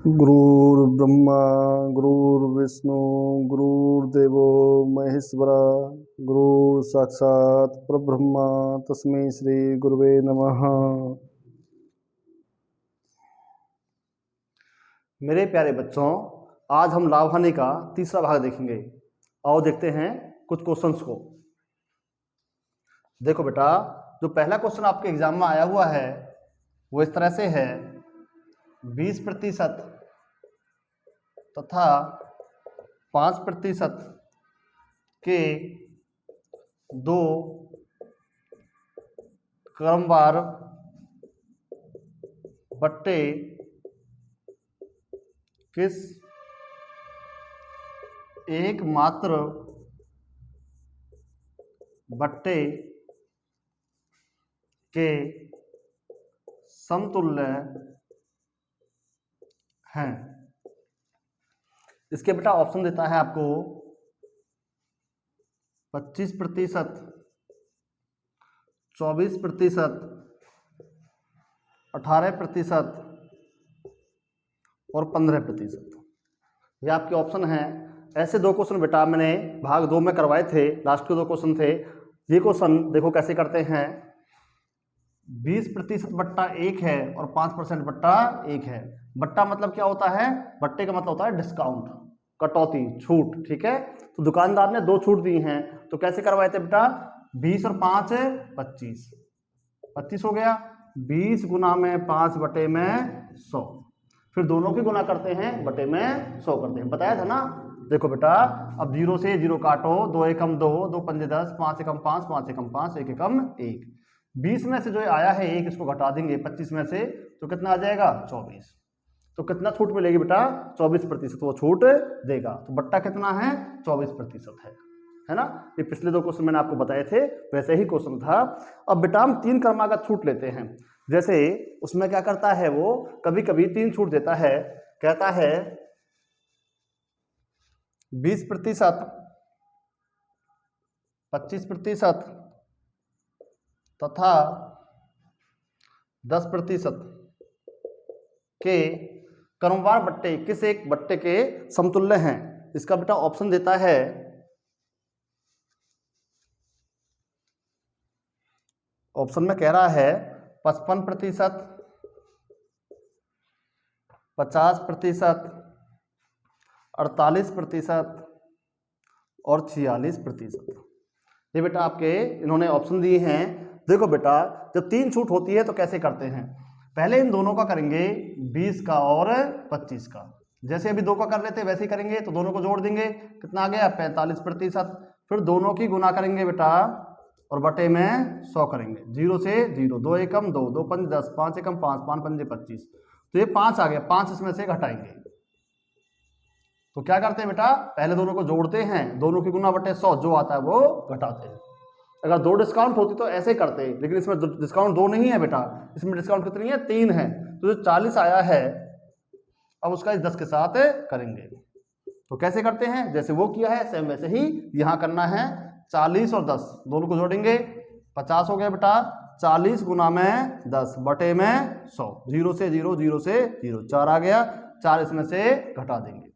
गुरुर्ब्रह्मा गुरुर्विष्णु गुरुर्देवो महेश्वरा गुरु साक्षात् परब्रह्मा तस्मै श्री गुरुवे नमः। मेरे प्यारे बच्चों, आज हम लाभ हानि का तीसरा भाग देखेंगे। आओ देखते हैं कुछ क्वेश्चंस को। देखो बेटा, जो पहला क्वेश्चन आपके एग्जाम में आया हुआ है वो इस तरह से है, 20% तथा 5% के दो क्रमवार बट्टे किस एकमात्र बट्टे के समतुल्य हैं। इसके बेटा ऑप्शन देता है आपको 25%, 24%, 18% और 15%। ये आपके ऑप्शन हैं। ऐसे दो क्वेश्चन बेटा मैंने भाग 2 में करवाए थे, लास्ट के 2 क्वेश्चन थे। ये क्वेश्चन देखो कैसे करते हैं। 20% बट्टा 1 है और 5% बट्टा 1 है। बट्टा मतलब क्या होता है? बट्टे का मतलब होता है डिस्काउंट, कटौती, छूट। ठीक है, तो दुकानदार ने 2 छूट दी हैं, तो कैसे करवाए थे बेटा? 20 और 5 25, 25 हो गया। 20 गुना में 5 बटे में 100, फिर दोनों की गुना करते हैं, बटे में 100 करते हैं। बताया था ना। देखो बेटा, अब 0 से 0 काटो, 2 एकम 2, 2 पंजे 10, 5 एकम 5, 5 एकम 5, 1 एकम 1। 20 में से जो आया है 1, इसको घटा देंगे 25 में से, तो कितना आ जाएगा? 24। तो कितना छूट मिलेगी बेटा? 24% वो छूट देगा। तो बट्टा कितना है? 24% है ना। ये पिछले 2 क्वेश्चन मैंने आपको बताए थे, वैसे ही क्वेश्चन था। अब बेटा हम 3 क्रमागत छूट लेते हैं। जैसे उसमें क्या करता है वो, कभी कभी 3 छूट देता है। कहता है 20%, 25% तथा 10% के क्रमवार बट्टे किस एक बट्टे के समतुल्य हैं। इसका बेटा ऑप्शन देता है, ऑप्शन में कह रहा है 55%, 50%, 48% और 46%। ये बेटा आपके इन्होंने ऑप्शन दिए हैं। देखो बेटा, जब 3 छूट होती है तो कैसे करते हैं? पहले इन दोनों का करेंगे, 20 का और 25 का। जैसे अभी 2 का कर लेते वैसे ही करेंगे, तो दोनों को जोड़ देंगे, कितना आ गया? 45%। फिर दोनों की गुना करेंगे बेटा और बटे में 100 करेंगे। 0 से 0, 2 एकम 2, 2 पंजे 10, 5 एकम 5, 5 पंजे 25। तो ये 5 आ गया, 5 इसमें से घटाएंगे। तो क्या करते हैं बेटा? पहले दोनों को जोड़ते हैं, दोनों की गुना बटे 100, जो आता है वो घटाते हैं। अगर 2 डिस्काउंट होती तो ऐसे करते, लेकिन इसमें डिस्काउंट 2 नहीं है बेटा, इसमें डिस्काउंट कितनी है? 3 है। तो जो 40 आया है, अब उसका इस 10 के साथ करेंगे। तो कैसे करते हैं? जैसे वो किया है सेम वैसे ही यहां करना है। 40 और 10 दोनों को जोड़ेंगे, 50 हो गया बेटा। 40 गुना में 10 बटे में 100, 0 से 0, 0 से 0, 4 आ गया। 4 इसमें से घटा देंगे,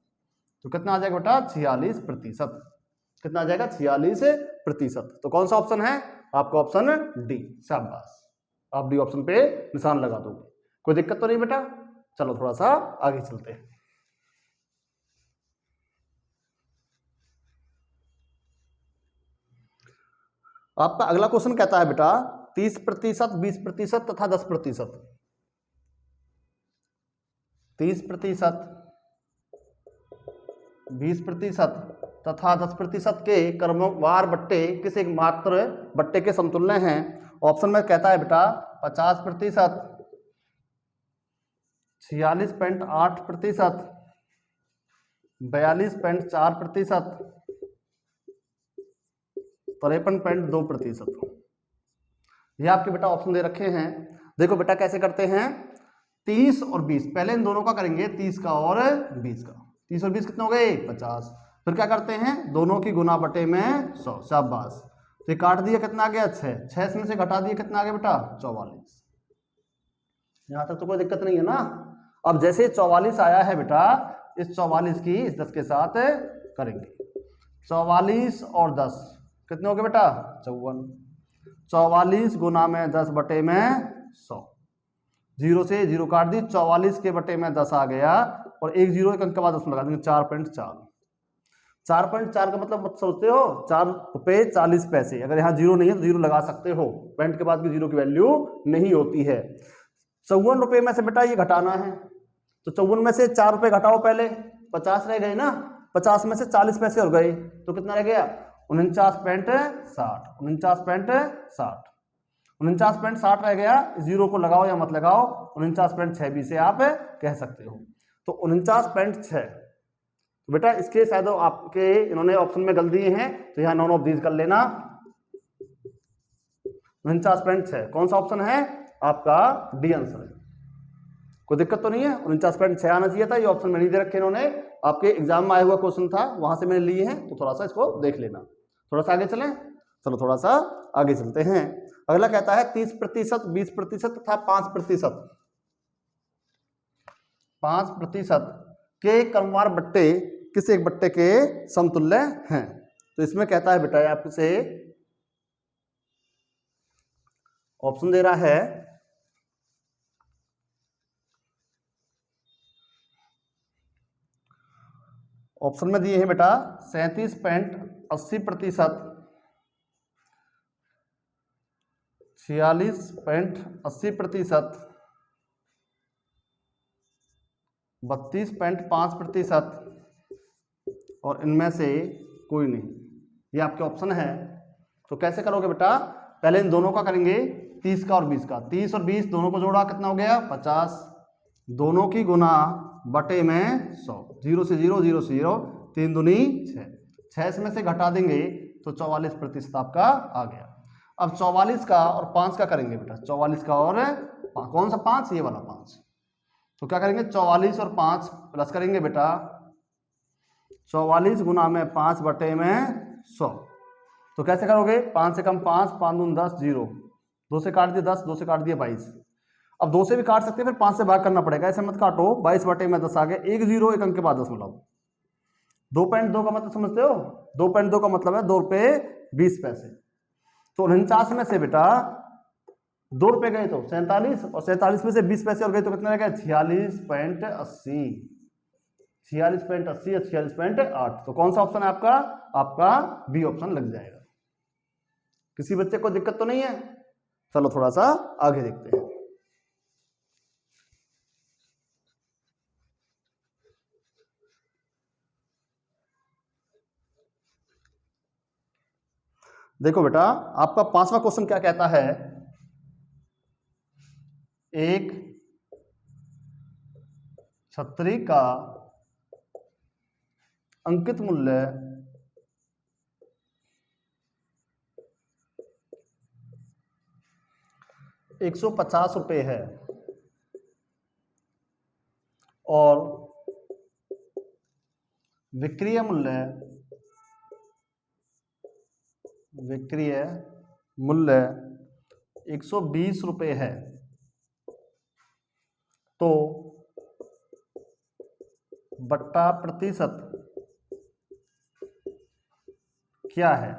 तो कितना आ जाएगा बेटा? 46%। कितना आ जाएगा? 46%। तो कौन सा ऑप्शन है आपका? Option D. शाबाश, आप डी ऑप्शन पे निशान लगा दोगे। कोई दिक्कत तो नहीं बेटा? चलो थोड़ा सा आगे चलते हैं। आपका अगला क्वेश्चन कहता है बेटा 30%, 20% तथा 10%। 30%, 20% तथा 10% के क्रमवार बट्टे किस एक मात्र बट्टे के समतुल्य हैं। ऑप्शन में कहता है बेटा 50%, 46.8%, 42.4%, 53.2%। ये आपके बेटा ऑप्शन दे रखे हैं। देखो बेटा कैसे करते हैं, 30 और 20, पहले इन दोनों का करेंगे, 30 का और 20 का। 30 और 20 कितने हो गए? 50। फिर क्या करते हैं, दोनों की गुना बटे में 100। शाबाश। तो ये काट दिया, कितना आ गया? 6। 6 में से घटा दिया, कितना आ गया बेटा? 44। यहां तक तो कोई दिक्कत नहीं है ना। अब जैसे 44 आया है बेटा, इस 44 की इस 10 के साथ करेंगे। 44 और 10 कितने हो गए बेटा? 54। 44 गुना में 10 बटे में 100, जीरो से जीरो काट दी, 44 के बटे में 10 आ गया और एक जीरो एक अंक के बाद 10 लगा देंगे, 4.4। 4.4 का मतलब मत सोचते हो 4 रुपये 40 पैसे। अगर यहाँ जीरो नहीं है तो जीरो लगा सकते हो, पॉइंट के बाद की जीरो की वैल्यू नहीं होती है। 54 रुपये में से बेटा ये घटाना है, तो 54 में से 4 रुपये घटाओ, पहले 50 रह गए ना, 50 में से 40 पैसे हो गए तो कितना रह गया? 49.60। 49.60 49.60 रह गया। जीरो को लगाओ या मत लगाओ, 49.6 भी से आप कह सकते हो। तो 49.6 बेटा इसके शायद आपके इन्होंने ऑप्शन में गलती हैं, तो यहाँ नॉन ऑफ दीज कर लेना। 49.6 कौन सा ऑप्शन है आपका? डी आंसर है। कोई दिक्कत तो नहीं है? 49.6 आना चाहिए था, ये ऑप्शन में नहीं दे रखे इन्होंने, आपके एग्जाम में आया हुआ क्वेश्चन था, वहां से मैंने लिए हैं, तो थोड़ा सा इसको देख लेना। थोड़ा सा आगे चलें, चलो थोड़ा सा आगे चलते हैं। अगला कहता है 30%, 20% तथा 5%। 5% के क्रमवार बट्टे किस एक बट्टे के समतुल्य हैं? तो इसमें कहता है बेटा आपसे ऑप्शन दे रहा है, ऑप्शन में दिए हैं बेटा 37.80%, 46.80%, 32.5% और इनमें से कोई नहीं। ये आपके ऑप्शन है। तो कैसे करोगे बेटा? पहले इन दोनों का करेंगे, 30 का और 20 का। 30 और 20 दोनों को जोड़ा, कितना हो गया? 50। दोनों की गुना बटे में 100, जीरो से जीरो, जीरो से जीरो, 3 दूनी 6। 6 इसमें से घटा देंगे तो 44% आपका आ गया। अब 44 का और 5 का करेंगे बेटा, 44 का और कौन सा 5? ये वाला 5। तो क्या करेंगे? 44 और 5 प्लस करेंगे बेटा, 44 गुना में 5 बटे में 100। तो कैसे करोगे? 5 से कम 5, 5 दून 10, जीरो, 2 से काट दिए 10, 2 से काट दिए 22। अब 2 से भी काट सकते हैं, फिर 5 से भाग करना पड़ेगा, ऐसे मत काटो। 22 बटे में 10 आ गया, एक जीरो एक अंक के बाद 10 मिलाओ। 2.2 का मतलब समझते हो? 2.2 का मतलब है 2 रुपये 20 पैसे। तो 49 में से बेटा 2 रुपये गए तो 47, और 47 में से 20 पैसे और गए तो कितना रह गया? 46.80। 46.80 या 46.8। तो कौन सा ऑप्शन है आपका? आपका बी ऑप्शन लग जाएगा। किसी बच्चे को दिक्कत तो नहीं है? चलो थोड़ा सा आगे देखते हैं। देखो बेटा आपका 5वां क्वेश्चन क्या कहता है? एक छतरी का अंकित मूल्य 150 रुपये है और विक्रय मूल्य 120 रुपये है, तो बट्टा प्रतिशत क्या है?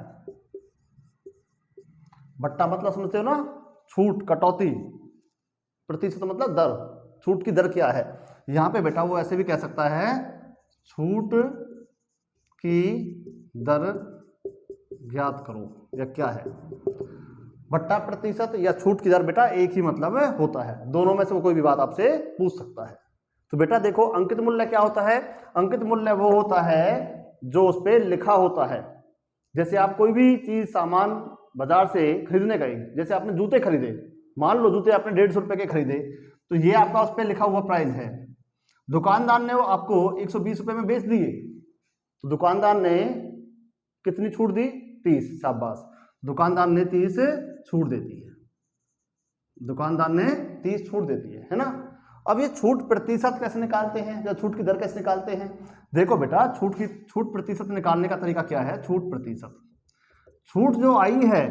बट्टा मतलब समझते हो ना, छूट, कटौती, प्रतिशत मतलब दर, छूट की दर क्या है। यहां पे बेटा वो ऐसे भी कह सकता है, छूट की दर ज्ञात करो, या क्या है? बट्टा प्रतिशत या छूट की दर बेटा एक ही मतलब होता है, दोनों में से वो कोई भी बात आपसे पूछ सकता है। तो बेटा देखो अंकित मूल्य क्या होता है? अंकित मूल्य वो होता है जो उस पर लिखा होता है। जैसे आप कोई भी चीज सामान बाजार से खरीदने गए, जैसे आपने जूते खरीदे, मान लो जूते आपने 150 रुपए के खरीदे, तो ये आपका उस पर लिखा हुआ प्राइस है। दुकानदार ने वो आपको 120 रुपए में बेच दिए, तो दुकानदार ने कितनी छूट दी? 30। शाबाश, दुकानदार ने 30 छूट देती है, दुकानदार ने 30 छूट देती है ना। अब ये छूट प्रतिशत कैसे निकालते हैं, या छूट की दर कैसे निकालते हैं? देखो बेटा छूट प्रतिशत निकालने का तरीका क्या है? छूट प्रतिशत, छूट जो आई है,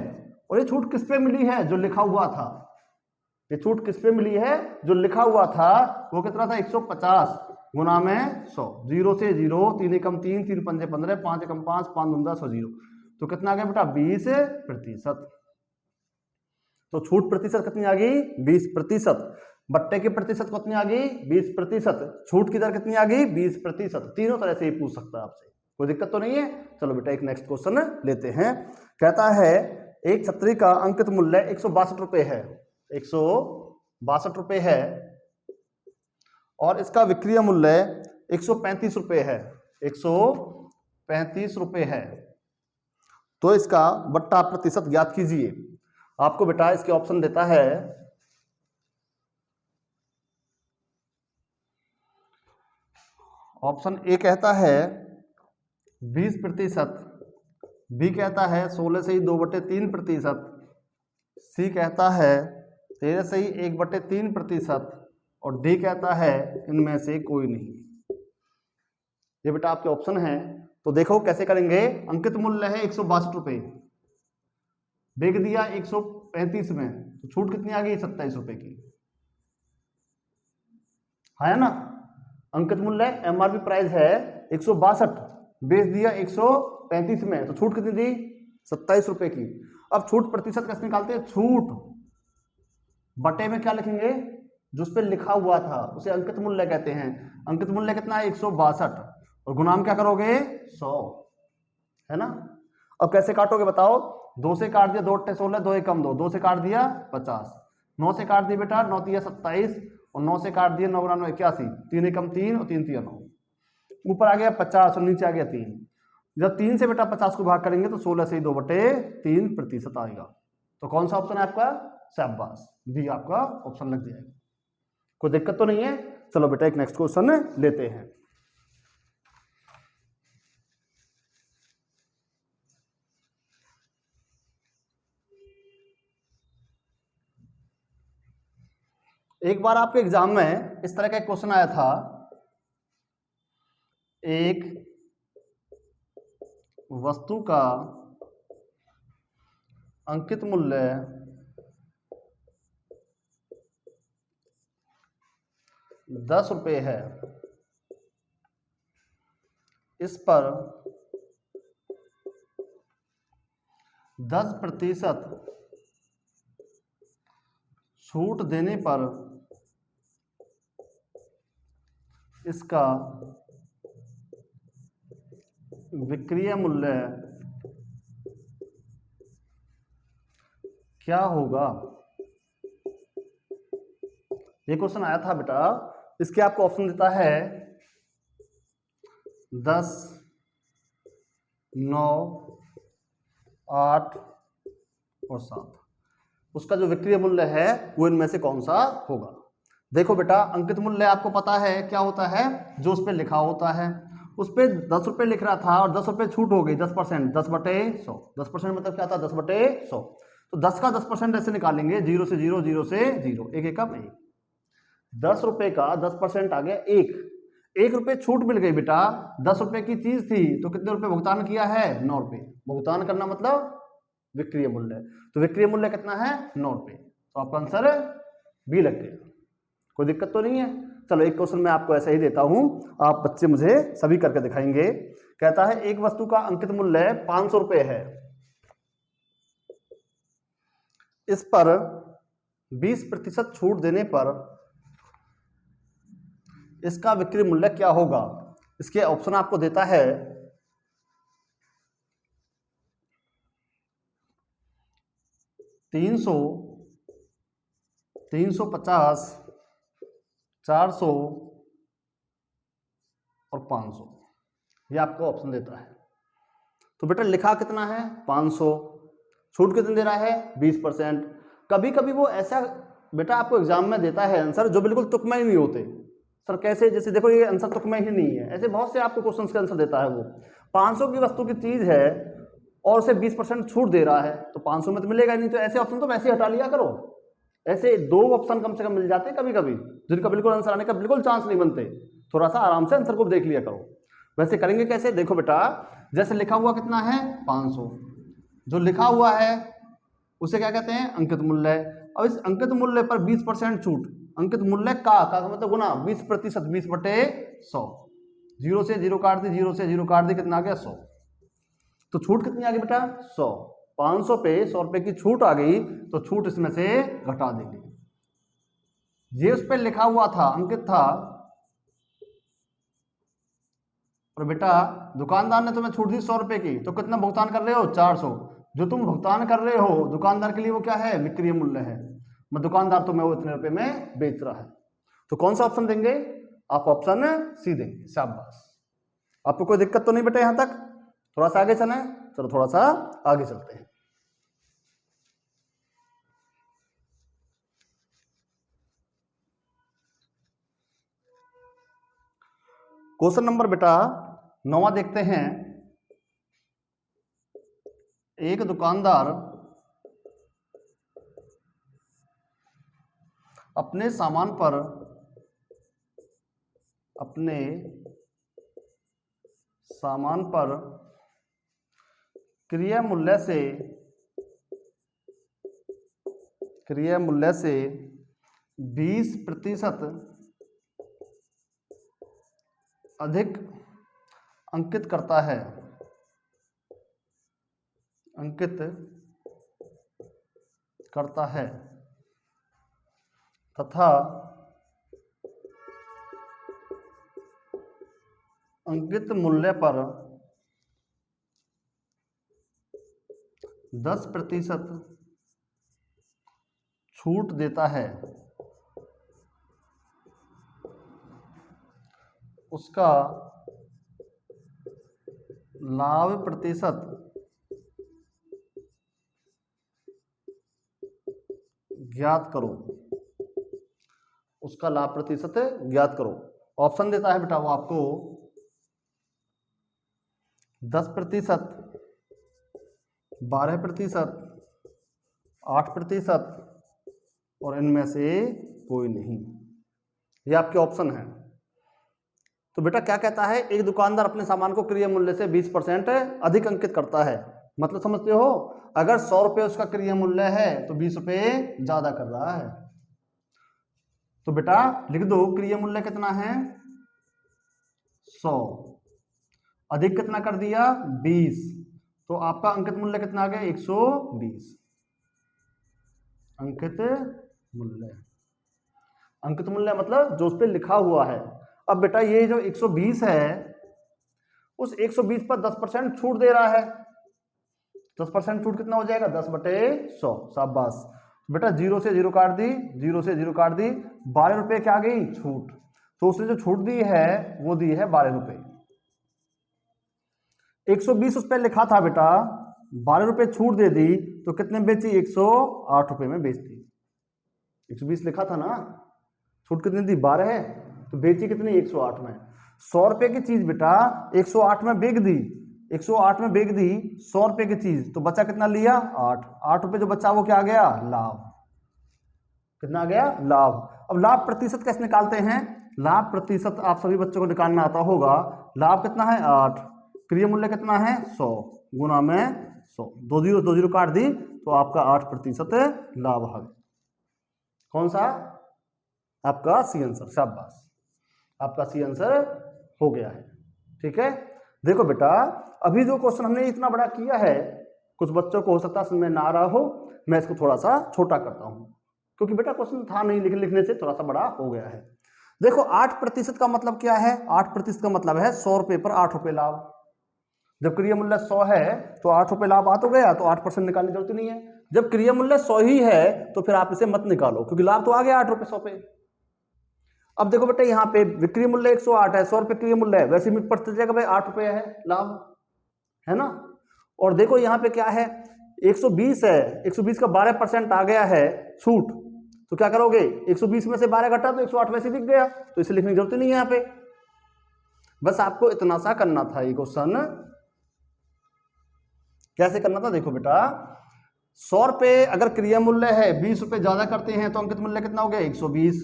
और ये छूट किस पे मिली है? जो लिखा हुआ था। ये छूट किस पे मिली है? जो लिखा हुआ था वो कितना था? 150 गुना में 100, 0 से 0, 3 एकम 3, 3 पंजे 15, 5 एकम 5, 5 दूनी 10 और 0, तो कितना आ गया बेटा? 20%। तो छूट प्रतिशत कितनी आ गई? 20%। बट्टे की प्रतिशत कितनी आ गई? 20%। छूट की दर कितनी आ गई? 20%। तीनों तरह से ही पूछ सकता है आपसे, कोई दिक्कत तो नहीं है। चलो बेटा एक नेक्स्ट क्वेश्चन लेते हैं। कहता है एक छतरी का अंकित मूल्य 162 रुपए है, 162 रुपए है, और इसका विक्रय मूल्य 135 रुपए है, 135 रुपए है, तो इसका बट्टा प्रतिशत ज्ञात कीजिए। आपको बेटा इसके ऑप्शन देता है, ऑप्शन ए कहता है 20%, बी कहता है 16 से ही 2/3%, सी कहता है 13 से ही 1/3%, और डी कहता है इनमें से कोई नहीं। ये बेटा आपके ऑप्शन हैं, तो देखो कैसे करेंगे। अंकित मूल्य है 162 रुपए, बेच दिया 135 में, तो छूट कितनी आ गई? 27 रुपए की, है ना। अंकित मूल्य एमआरपी प्राइस है 162, बेच दिया 135 में, तो छूट कितनी दी? 27 रुपए की। अब छूट प्रतिशत कैसे निकालते हैं? छूट बटे में क्या लिखेंगे? जो उस पर लिखा हुआ था उसे अंकित मूल्य कहते हैं। अंकित मूल्य कितना है? 162, और गुणाम क्या करोगे? 100, है ना। अब कैसे काटोगे बताओ? 2 से काट दिया, 2 अट्ठे 16, 2 एकम 2, 2 से काट दिया 50, 9 से काट दिया बेटा 9 तिया 27, और 9 से काट दिया 9 गुना 9 81, 3 एकम 3 और 3 तिया 9, ऊपर आ गया 50 और नीचे आ गया 3। जब 3 से बेटा 50 को भाग करेंगे तो 16 से ही 2/3% आएगा। तो कौन सा ऑप्शन है आपका? शाबाश, बी आपका ऑप्शन लग जाएगा। कोई दिक्कत तो नहीं है। चलो बेटा एक नेक्स्ट क्वेश्चन लेते हैं। एक बार आपके एग्जाम में इस तरह का एक क्वेश्चन आया था, एक वस्तु का अंकित मूल्य 10 रुपये है, इस पर 10% छूट देने पर इसका विक्रय मूल्य क्या होगा? ये क्वेश्चन आया था बेटा। इसके आपको ऑप्शन देता है 10, 9, 8 और 7। उसका जो विक्रय मूल्य है वो इनमें से कौन सा होगा? देखो बेटा अंकित मूल्य आपको पता है क्या होता है? जो उस पर लिखा होता है। उस पर 10 रुपये लिख रहा था और 10 रुपये छूट हो गई, 10%, 10/100। 10% मतलब क्या था? 10/100। तो 10 का 10% ऐसे निकालेंगे, 0 से 0, 0 से 0, एक एकम 1। 10 रुपये का 10% आ गया 1 रुपये छूट मिल गई बेटा। 10 रुपये की चीज थी तो कितने रुपए भुगतान किया है? 9 रुपये। भुगतान करना मतलब विक्रय मूल्य, तो विक्रय मूल्य कितना है? 9 रुपये। तो आपका आंसर बी लग गया। कोई दिक्कत तो नहीं है। चलो एक क्वेश्चन मैं आपको ऐसा ही देता हूं, आप बच्चे मुझे सभी करके दिखाएंगे। कहता है एक वस्तु का अंकित मूल्य 500 रुपये है, इस पर 20% छूट देने पर इसका विक्रय मूल्य क्या होगा? इसके ऑप्शन आपको देता है 300, 350, 400 और 500। ये आपको ऑप्शन देता है। तो बेटा लिखा कितना है? 500, छूट कितने दे रहा है? 20%। कभी कभी वो ऐसा बेटा आपको एग्जाम में देता है आंसर जो बिल्कुल तुकमे ही नहीं होते। सर कैसे? जैसे देखो ये आंसर तुकमे ही नहीं है, ऐसे बहुत से आपको क्वेश्चंस के आंसर देता है वो। 500 की वस्तु की चीज है और उसे 20% छूट दे रहा है, तो 500 में तो मिलेगा ही नहीं। तो ऐसे ऑप्शन तो वैसे हटा लिया करो। ऐसे 2 ऑप्शन कम से कम मिल जाते हैं कभी कभी, जिनका बिल्कुल आंसर आने का बिल्कुल चांस नहीं बनते। थोड़ा सा आराम से आंसर को देख लिया करो। वैसे करेंगे कैसे? देखो बेटा जैसे लिखा हुआ कितना है? 500। जो लिखा हुआ है उसे क्या कहते हैं? अंकित मूल्य। अब इस अंकित मूल्य पर 20% छूट, अंकित मूल्य का मतलब गुना 20%, 20/100, 0 से 0 काट दी, 0 से 0 काट दी, कितना आ गया 100। तो छूट कितनी आ गई बेटा 100, 500 पे 100 रुपए की छूट आ गई, तो छूट इसमें से घटा देंगे। ये उस पर लिखा हुआ था, अंकित था, और बेटा दुकानदार ने तुम्हें छूट दी 100 रुपए की, तो कितना भुगतान कर रहे हो 400। जो तुम भुगतान कर रहे हो दुकानदार के लिए वो क्या है, विक्रय मूल्य है, मैं दुकानदार तुम्हें वो इतने रुपए में बेच रहा है। तो कौन सा ऑप्शन देंगे आप, ऑप्शन सी देंगे। शाबाश, आपको कोई दिक्कत तो नहीं बेटा यहां तक? थोड़ा सा आगे चलें, चलो थोड़ा सा आगे चलते हैं। क्वेश्चन नंबर बेटा 9 देखते हैं। एक दुकानदार अपने सामान पर क्रय मूल्य से 20% अधिक अंकित करता है तथा अंकित मूल्य पर 10% छूट देता है, उसका लाभ प्रतिशत ज्ञात करो। उसका लाभ प्रतिशत ज्ञात करो। ऑप्शन देता है बेटा वो आपको 10%, 12%, 8% और इनमें से कोई नहीं। ये आपके ऑप्शन है। तो बेटा क्या कहता है, एक दुकानदार अपने सामान को क्रय मूल्य से 20% अधिक अंकित करता है। मतलब समझते हो, अगर 100 रुपये उसका क्रय मूल्य है तो 20 रुपये ज्यादा कर रहा है। तो बेटा लिख दो क्रय मूल्य कितना है 100, अधिक कितना कर दिया 20, तो आपका अंकित मूल्य कितना आ गया 120। अंकित मूल्य मतलब जो उस पर लिखा हुआ है। अब बेटा ये जो 120 है, उस 120 पर 10% छूट दे रहा है। 10% छूट कितना हो जाएगा 10/100। शाबाश बेटा, 0 से 0 काट दी, 0 से 0 काट दी, 12 रुपए क्या गई छूट। तो उसने जो छूट दी है वो दी है 12 रुपए। 120 उस पर लिखा था बेटा, 12 रुपए छूट दे दी तो कितने बेची 108 रुपए में बेच दी। 120 लिखा था ना, छूट कितनी दी 12 है, तो बेची कितनी 108 में। 100 रुपए की चीज बेटा 108 में बेच दी, 108 में बेच दी 100 रुपए की चीज, तो बचा कितना लिया 8 रुपए जो बचा वो क्या आ गया लाभ। कितना आ गया लाभ। अब लाभ प्रतिशत कैसे निकालते हैं, लाभ प्रतिशत आप सभी बच्चों को निकालना आता होगा। लाभ कितना है 8, क्रय मूल्य कितना है 100 गुना में 100, 2 0 काट दी तो आपका 8% लाभ है। कौन सा आपका सी आंसर। शाबाश, आपका सी आंसर हो गया है। ठीक है, देखो बेटा अभी जो क्वेश्चन हमने इतना बड़ा किया है, कुछ बच्चों को हो सकता है समझ में ना आ रहा हो, मैं इसको थोड़ा सा छोटा करता हूं क्योंकि बेटा क्वेश्चन था नहीं, लिखने से थोड़ा सा बड़ा हो गया है। देखो 8% का मतलब क्या है, 8% का मतलब है 100 रुपए पर 8 रुपए लाभ। जब क्रय मूल्य 100 है तो 8 रुपए लाभ आ तो गया, तो 8% निकालने की जरूरत नहीं है। जब क्रय मूल्य 100 ही है तो फिर आप इसे मत निकालो क्योंकि लाभ तो आ गया 8 रुपए 100 पे। अब देखो बेटा यहाँ पे विक्रय मूल्य 108 है, 100 रुपए क्रय मूल्य है, वैसे भी पड़ता जाएगा भाई 8 रुपए है लाभ, है ना। और देखो यहाँ पे क्या है 120 है, 120 का 12% आ गया है छूट, तो क्या करोगे 120 में से 12 घटा तो 108 वैसे दिख गया, तो इसे लिखने की जरूरत नहीं है यहाँ पे। बस आपको इतना सा करना था। ये क्वेश्चन कैसे करना था, देखो बेटा 100 रुपए अगर क्रय मूल्य है 20 रुपए ज्यादा करते हैं तो अंकित मूल्य कितना हो गया 120।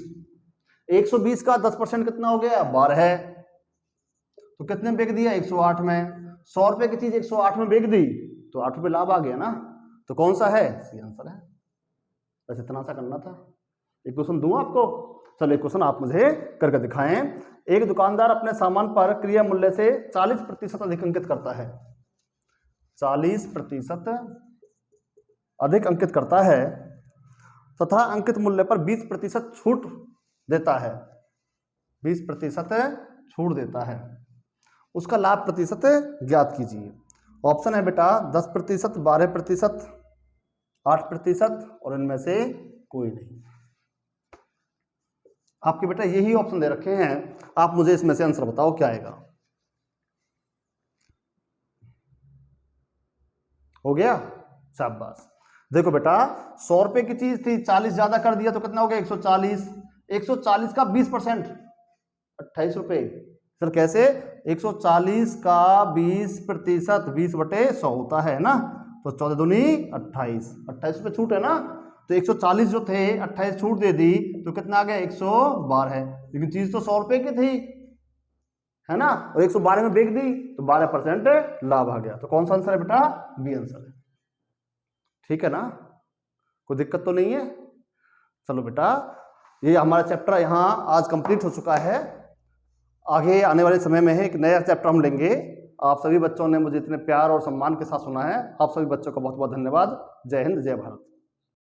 120 का 10% कितना हो गया 12 है, तो कितने में बेच दिया 108 में। 100 रुपए की चीज 108 में बेच दी तो 8 रुपए लाभ आ गया ना, तो कौन सा है सी आंसर है। बस इतना सा करना था। एक क्वेश्चन दूं आपको, चलो एक क्वेश्चन आप मुझे करके दिखाएं। एक दुकानदार अपने सामान पर क्रय मूल्य से 40% अधिक अंकित करता है, 40% अधिक अंकित करता है तथा अंकित मूल्य पर 20% छूट देता है, 20% छूट देता है। उसका लाभ प्रतिशत ज्ञात कीजिए। ऑप्शन है बेटा 10%, 12%, 8% और इनमें से कोई नहीं। आपके बेटा यही ऑप्शन दे रखे हैं, आप मुझे इसमें से आंसर बताओ क्या आएगा। हो गया, शाबाश। देखो बेटा 100 रुपए की चीज थी, 40 ज्यादा कर दिया तो कितना हो गया 140, 140 का 20% 28 रुपए। सर कैसे, 140 का 20%, 20/100 होता है ना, तो 14 दूनी 28, 28 रुपए छूट है ना, तो 140 जो थे 28 छूट दे दी तो कितना आ गया 112, लेकिन चीज तो 100 रुपए की थी है ना, और 112 में बेच दी तो 12% लाभ आ गया। तो कौन सा आंसर है बेटा, बी आंसर है। ठीक है ना, कोई दिक्कत तो नहीं है। चलो बेटा ये हमारा चैप्टर यहाँ आज कंप्लीट हो चुका है। आगे आने वाले समय में एक नया चैप्टर हम लेंगे। आप सभी बच्चों ने मुझे इतने प्यार और सम्मान के साथ सुना है, आप सभी बच्चों का बहुत बहुत धन्यवाद। जय हिंद, जय भारत।